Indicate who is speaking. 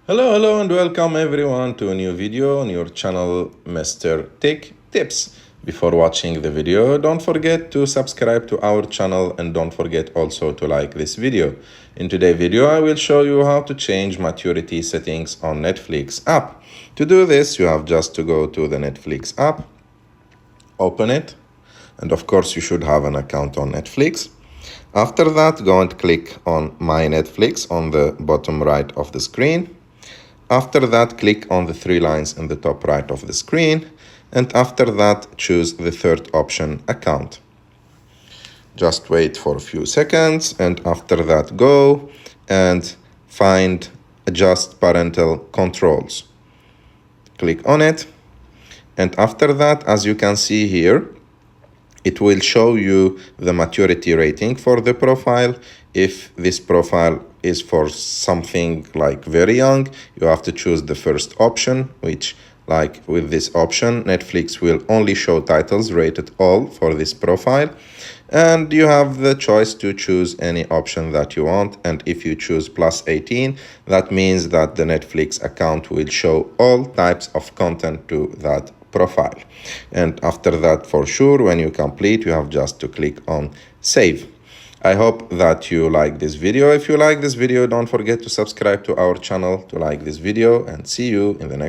Speaker 1: Hello and welcome everyone to a new video on your channel Mr. Tech Tips. Before watching the video, don't forget to subscribe to our channel and don't forget also to like this video. In today's video, I will show you how to change maturity settings on Netflix app. To do this, you have just to go to the Netflix app, open it, and of course you should have an account on Netflix. After that, go and click on My Netflix on the bottom right of the screen. After that, click on the three lines in the top right of the screen, and after that, choose the third option, Account. Just wait for a few seconds, and after that, go and find Adjust Parental Controls. Click on it, and after that, as you can see here, it will show you the maturity rating for the profile. If this profile is for something like very young, you have to choose the first option, which like with this option, Netflix will only show titles rated all for this profile. And you have the choice to choose any option that you want. And if you choose plus 18, that means that the Netflix account will show all types of content to that profile. And after that, for sure, when you complete, you have just to click on Save. I hope that you like this video. If you like this video, don't forget to subscribe to our channel to like this video, and see you in the next